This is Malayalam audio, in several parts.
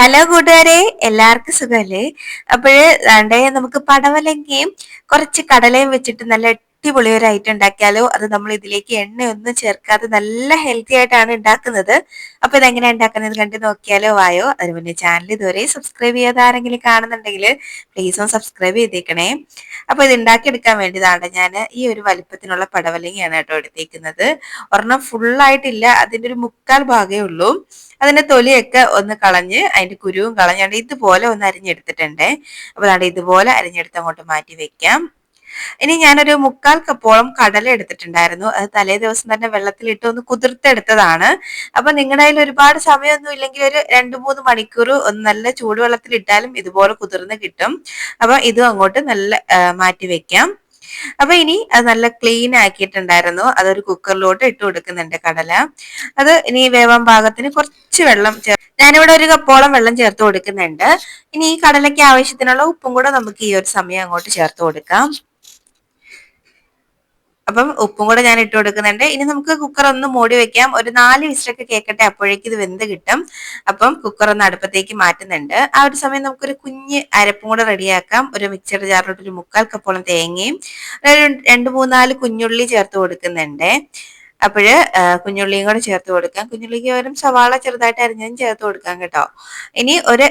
ഹലോ കൂട്ടുകാരെ, എല്ലാവർക്കും സുഖമല്ലേ? അപ്പോഴ് ദാണ്ടെ നമുക്ക് പടവലങ്ങയും കുറച്ച് കടലയും വെച്ചിട്ട് നല്ല അടിപൊളി ഒരു ഐറ്റം ഉണ്ടാക്കിയാലോ. അത് നമ്മൾ ഇതിലേക്ക് എണ്ണയൊന്നും ചേർക്കാതെ നല്ല ഹെൽത്തി ആയിട്ടാണ് ഉണ്ടാക്കുന്നത്. അപ്പൊ ഇതെങ്ങനെയാ ഉണ്ടാക്കുന്നത് കണ്ടു നോക്കിയാലോ. വായോ. അതിന് മുന്നേ ചാനൽ ഇതുവരെ സബ്സ്ക്രൈബ് ചെയ്യാതെ ആരെങ്കിലും കാണുന്നുണ്ടെങ്കിൽ പ്ലീസ് ഒന്ന് സബ്സ്ക്രൈബ് ചെയ്തേക്കണേ. അപ്പൊ ഇത് ഉണ്ടാക്കിയെടുക്കാൻ വേണ്ടിയതാണ് ഞാൻ ഈ ഒരു വലിപ്പത്തിനുള്ള പടവലങ്ങയാണ് കേട്ടോ എടുത്തേക്കുന്നത്. ഒരെണ്ണം ഫുള്ളായിട്ടില്ല, അതിന്റെ ഒരു മുക്കാൽ ഭാഗമേ ഉള്ളൂ. അതിന്റെ തൊലിയൊക്കെ ഒന്ന് കളഞ്ഞ് അതിന്റെ കുരുവും കളഞ്ഞാണ്ട് ഇതുപോലെ ഒന്ന് അരിഞ്ഞെടുത്തിട്ടുണ്ടേ. അപ്പൊ അതാണ്ട് ഇതുപോലെ അരിഞ്ഞെടുത്ത് അങ്ങോട്ട് മാറ്റി വെക്കാം. ഇനി ഞാനൊരു മുക്കാൽ കപ്പോളം കടല എടുത്തിട്ടുണ്ടായിരുന്നു. അത് തലേ ദിവസം തന്നെ വെള്ളത്തിലിട്ട് ഒന്ന് കുതിർത്തെടുത്തതാണ്. അപ്പൊ നിങ്ങളുടെ കയ്യിൽ ഒരുപാട് സമയമൊന്നും ഇല്ലെങ്കിൽ ഒരു 2-3 മണിക്കൂർ ഒന്ന് നല്ല ചൂടുവെള്ളത്തിൽ ഇട്ടാലും ഇതുപോലെ കുതിർന്ന് കിട്ടും. അപ്പൊ ഇതും അങ്ങോട്ട് നല്ല മാറ്റി വെക്കാം. അപ്പൊ ഇനി അത് നല്ല ക്ലീൻ ആക്കിയിട്ടുണ്ടായിരുന്നു. അതൊരു കുക്കറിലോട്ട് ഇട്ട് കൊടുക്കുന്നുണ്ട് കടല. അത് ഇനി വേവാൻ പാകത്തിന് കുറച്ച് വെള്ളം ഞാനിവിടെ ഒരു കപ്പോളം വെള്ളം ചേർത്ത് കൊടുക്കുന്നുണ്ട്. ഇനി ഈ കടലയ്ക്ക് ആവശ്യത്തിനുള്ള ഉപ്പും കൂടെ നമുക്ക് ഈ ഒരു സമയം അങ്ങോട്ട് ചേർത്ത് കൊടുക്കാം. അപ്പം ഉപ്പും കൂടെ ഞാൻ ഇട്ട് കൊടുക്കുന്നുണ്ട്. ഇനി നമുക്ക് കുക്കർ ഒന്ന് മൂടി വെക്കാം. ഒരു 4 വിസിലൊക്കെ കേൾക്കട്ടെ, അപ്പോഴേക്കും ഇത് വെന്ത് കിട്ടും. അപ്പം കുക്കർ ഒന്ന് അടുപ്പത്തേക്ക് മാറ്റുന്നുണ്ട്. ആ ഒരു സമയം നമുക്കൊരു കുഞ്ഞ് അരപ്പും കൂടെ റെഡിയാക്കാം. ഒരു മിക്സർ ജാറിലോട്ട് ഒരു മുക്കാൽ കപ്പോളം തേങ്ങയും ഒരു 2-3-4 കുഞ്ഞുള്ളി ചേർത്ത് കൊടുക്കുന്നുണ്ട്. അപ്പോഴ് കുഞ്ഞുള്ളിയും കൂടെ ചേർത്ത് കൊടുക്കാം. കുഞ്ഞുള്ളിക്ക് പകരം സവാള ചെറുതായിട്ട് അരിഞ്ഞതും ചേർത്ത് കൊടുക്കാം കേട്ടോ. ഇനി ഒരു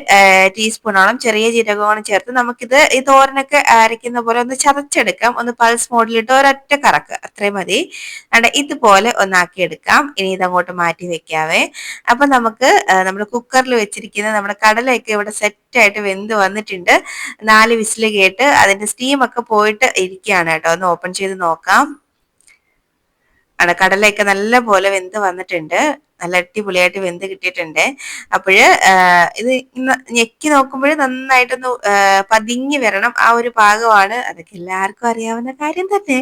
ടീസ്പൂണോളം ചെറിയ ജീരകവും ചേർത്ത് നമുക്കിത് ഈ തോരനൊക്കെ അരയ്ക്കുന്ന പോലെ ഒന്ന് ചതച്ചെടുക്കാം. ഒന്ന് പൾസ് മോഡിലിട്ട് ഒരൊറ്റ കറക്ക് അത്രയും മതി. ഇതുപോലെ ഒന്നാക്കിയെടുക്കാം. ഇനി ഇതങ്ങോട്ട് മാറ്റി വെക്കാവേ. അപ്പൊ നമുക്ക് നമ്മൾ കുക്കറിൽ വെച്ചിരിക്കുന്ന നമ്മുടെ കടലയൊക്കെ ഇവിടെ സെറ്റ് ആയിട്ട് വെന്ത് വന്നിട്ടുണ്ട്. 4 വിസിൽ കേട്ട് അതിന്റെ സ്റ്റീം ഒക്കെ പോയിട്ട് ഇരിക്കുകയാണ് കേട്ടോ. ഒന്ന് ഓപ്പൺ ചെയ്ത് നോക്കാം. കടലയൊക്കെ നല്ല പോലെ വെന്ത് വന്നിട്ടുണ്ട്. നല്ല അടിപൊളിയായിട്ട് വെന്ത് കിട്ടിയിട്ടുണ്ട്. അപ്പോഴ് ഇത് ഞെക്കി നോക്കുമ്പോൾ നന്നായിട്ടൊന്ന് പതിഞ്ഞ് വരണം. ആ ഒരു പാകമാണ്. അതൊക്കെ എല്ലാവർക്കും അറിയാവുന്ന കാര്യം തന്നെ.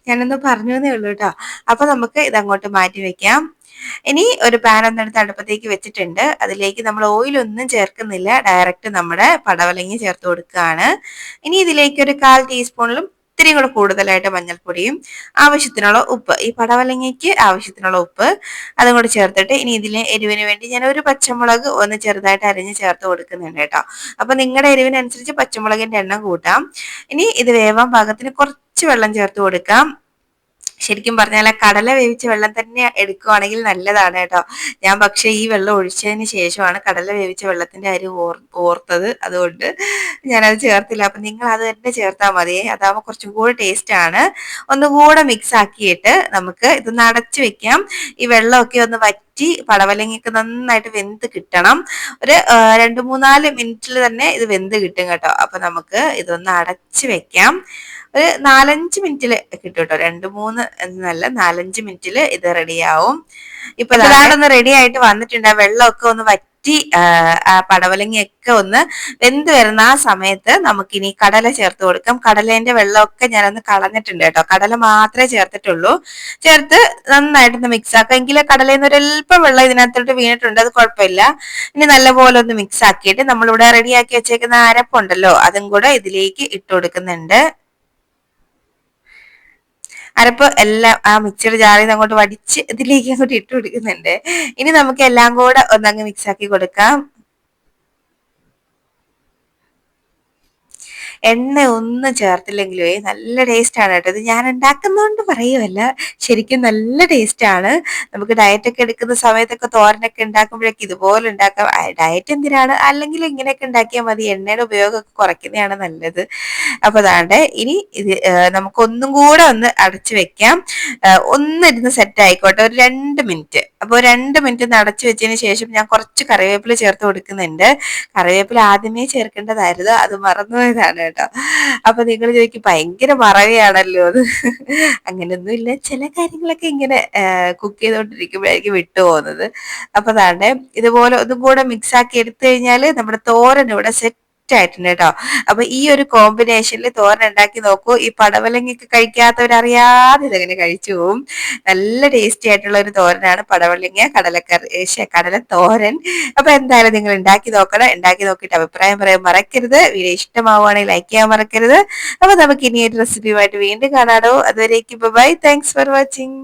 ഞാനൊന്ന് പറഞ്ഞു എന്നേ ഉള്ളൂ കേട്ടോ. അപ്പൊ നമുക്ക് ഇതങ്ങോട്ട് മാറ്റി വെക്കാം. ഇനി ഒരു പാൻ ഒന്നെടുത്ത് അടുപ്പത്തേക്ക് വെച്ചിട്ടുണ്ട്. അതിലേക്ക് നമ്മൾ ഓയിലൊന്നും ചേർക്കുന്നില്ല, ഡയറക്റ്റ് നമ്മുടെ പടവലങ്ങ ചേർത്ത് കൊടുക്കുകയാണ്. ഇനി ഇതിലേക്ക് ഒരു 1/4 ടീസ്പൂണിലും ഇത്തിരി കൂടെ കൂടുതലായിട്ട് മഞ്ഞൾപ്പൊടിയും ആവശ്യത്തിനുള്ള ഉപ്പ്, ഈ പടവലങ്ങയ്ക്ക് ആവശ്യത്തിനുള്ള ഉപ്പ് അതും കൂടെ ചേർത്തിട്ട് ഇനി ഇതിലെ എരിവിന് വേണ്ടി ഞാൻ ഒരു പച്ചമുളക് ഒന്ന് ചെറുതായിട്ട് അരിഞ്ഞ് ചേർത്ത് കൊടുക്കുന്നുണ്ട് കേട്ടോ. അപ്പൊ നിങ്ങളുടെ എരിവിനനുസരിച്ച് പച്ചമുളകിന്റെ എണ്ണം കൂട്ടാം. ഇനി ഇത് വേവാൻ പാകത്തിന് കുറച്ച് വെള്ളം ചേർത്ത് കൊടുക്കാം. ശരിക്കും പറഞ്ഞാൽ കടല വേവിച്ച വെള്ളം തന്നെ എടുക്കുവാണെങ്കിൽ നല്ലതാണ് കേട്ടോ. ഞാൻ പക്ഷെ ഈ വെള്ളം ഒഴിച്ചതിന് ശേഷമാണ് കടല വേവിച്ച വെള്ളത്തിന്റെ അരി ഓർത്തത്. അതുകൊണ്ട് ഞാനത് ചേർത്തില്ല. അപ്പൊ നിങ്ങൾ അത് തന്നെ ചേർത്താൽ മതിയേ. അതാവുമ്പോൾ കുറച്ചും കൂടെ ടേസ്റ്റ് ആണ്. ഒന്നുകൂടെ മിക്സ് ആക്കിയിട്ട് നമുക്ക് ഇതൊന്ന് അടച്ചു വെക്കാം. ഈ വെള്ളമൊക്കെ ഒന്ന് വറ്റി പടവലങ്ങയൊക്കെ നന്നായിട്ട് വെന്ത് കിട്ടണം. ഒരു 2-3-4 മിനിറ്റിൽ തന്നെ ഇത് വെന്ത് കിട്ടും കേട്ടോ. അപ്പൊ നമുക്ക് ഇതൊന്ന് അടച്ചു വെക്കാം. ഒരു 4-5 മിനിറ്റിൽ കിട്ടും കേട്ടോ. 2-3 എന്നല്ല, 4-5 മിനിറ്റിൽ ഇത് റെഡിയാവും. ഇപ്പൊ അതാണ്ടൊന്ന് റെഡി ആയിട്ട് വന്നിട്ടുണ്ട്. ആ വെള്ളമൊക്കെ ഒന്ന് വറ്റി ആ പടവലങ്ങയൊക്കെ ഒന്ന് വെന്ത് വരുന്ന ആ സമയത്ത് നമുക്കിനി കടല ചേർത്ത് കൊടുക്കാം. കടലേന്റെ വെള്ളമൊക്കെ ഞാനൊന്ന് കളഞ്ഞിട്ടുണ്ട് കേട്ടോ. കടല മാത്രമേ ചേർത്തിട്ടുള്ളൂ. ചേർത്ത് നന്നായിട്ടൊന്ന് മിക്സ് ആക്കാം. എങ്കിലും കടലയിൽ നിന്ന് ഒരല്പം വെള്ളം ഇതിനകത്തോട്ട് വീണിട്ടുണ്ട്, അത് കുഴപ്പമില്ല. ഇനി നല്ലപോലെ ഒന്ന് മിക്സ് ആക്കിയിട്ട് നമ്മളിവിടെ റെഡിയാക്കി വെച്ചേക്കുന്ന അരപ്പുണ്ടല്ലോ, അതും കൂടെ ഇതിലേക്ക് ഇട്ട് കൊടുക്കുന്നുണ്ട്. അരപ്പ് എല്ലാം ആ മിക്സിയുടെ ജാറിൽ നിന്ന് അങ്ങോട്ട് വടിച്ച് ഇതിലേക്ക് അങ്ങോട്ട് ഇട്ട് കൊടുക്കുന്നുണ്ട്. ഇനി നമുക്ക് എല്ലാം കൂടെ ഒന്നങ്ങ് മിക്സ് ആക്കി കൊടുക്കാം. എണ്ണ ഒന്നും ചേർത്തില്ലെങ്കിലേ നല്ല ടേസ്റ്റ് ആണ് കേട്ടോ. ഇത് ഞാൻ ഉണ്ടാക്കുന്നതുകൊണ്ട് പറയുമല്ല, ശരിക്കും നല്ല ടേസ്റ്റ് ആണ്. നമുക്ക് ഡയറ്റ് ഒക്കെ എടുക്കുന്ന സമയത്തൊക്കെ തോരനൊക്കെ ഉണ്ടാക്കുമ്പോഴൊക്കെ ഇതുപോലെ ഉണ്ടാക്കാം. ഡയറ്റ് എന്തിനാണ്, അല്ലെങ്കിൽ ഇങ്ങനെയൊക്കെ ഉണ്ടാക്കിയാൽ മതി. എണ്ണയുടെ ഉപയോഗമൊക്കെ കുറയ്ക്കുന്നതാണ് നല്ലത്. അപ്പൊ അതാണ്ട് ഇനി ഇത് നമുക്ക് ഒന്നും കൂടെ ഒന്ന് അടച്ചു വെക്കാം. ഒന്നിരുന്ന് സെറ്റ് ആയിക്കോട്ടെ, ഒരു 2 മിനിറ്റ്. അപ്പോൾ 2 മിനിറ്റ് ഒന്ന് അടച്ചു വെച്ചതിന് ശേഷം ഞാൻ കുറച്ച് കറിവേപ്പില ചേർത്ത് കൊടുക്കുന്നുണ്ട്. കറിവേപ്പില ആദ്യമേ ചേർക്കേണ്ടതായിരുന്നു, അത് മറന്നുപോയതാണ് കേട്ടോ. അപ്പൊ നിങ്ങൾ ചോദിക്കും ഭയങ്കര മറവിയാണല്ലോ അത്. അങ്ങനെയൊന്നും ഇല്ല, ചില കാര്യങ്ങളൊക്കെ ഇങ്ങനെ കുക്ക് ചെയ്തോണ്ടിരിക്കുമ്പോഴായിരിക്കും വിട്ടു പോകുന്നത്. അപ്പൊ അതാണ്ട് ഇതുപോലെ ഒന്നും കൂടെ മിക്സ് ആക്കി എടുത്തു കഴിഞ്ഞാല് നമ്മുടെ തോരൻ ഇവിടെ സെറ്റ് ആയിട്ടുണ്ട് കേട്ടോ. അപ്പൊ ഈ ഒരു കോമ്പിനേഷനിൽ തോരൻ ഉണ്ടാക്കി നോക്കൂ. ഈ പടവലങ്ങയൊക്കെ കഴിക്കാത്തവരറിയാതെ ഇതെങ്ങനെ കഴിച്ചു പോവും. നല്ല ടേസ്റ്റി ആയിട്ടുള്ള ഒരു തോരനാണ് പടവലങ്ങ കടലക്കറി കടല തോരൻ. അപ്പൊ എന്തായാലും നിങ്ങൾ ഉണ്ടാക്കി നോക്കണം. ഉണ്ടാക്കി നോക്കിയിട്ട് അഭിപ്രായം പറയാൻ മറക്കരുത്. വീഡിയോ ഇഷ്ടമാവുകയാണെങ്കിൽ ലൈക്ക് ചെയ്യാൻ മറക്കരുത്. അപ്പൊ നമുക്ക് ഇനി ഒരു റെസിപ്പിയുമായിട്ട് വീണ്ടും കാണാടോ. അതുവരേക്കും ബൈ. Thanks for watching.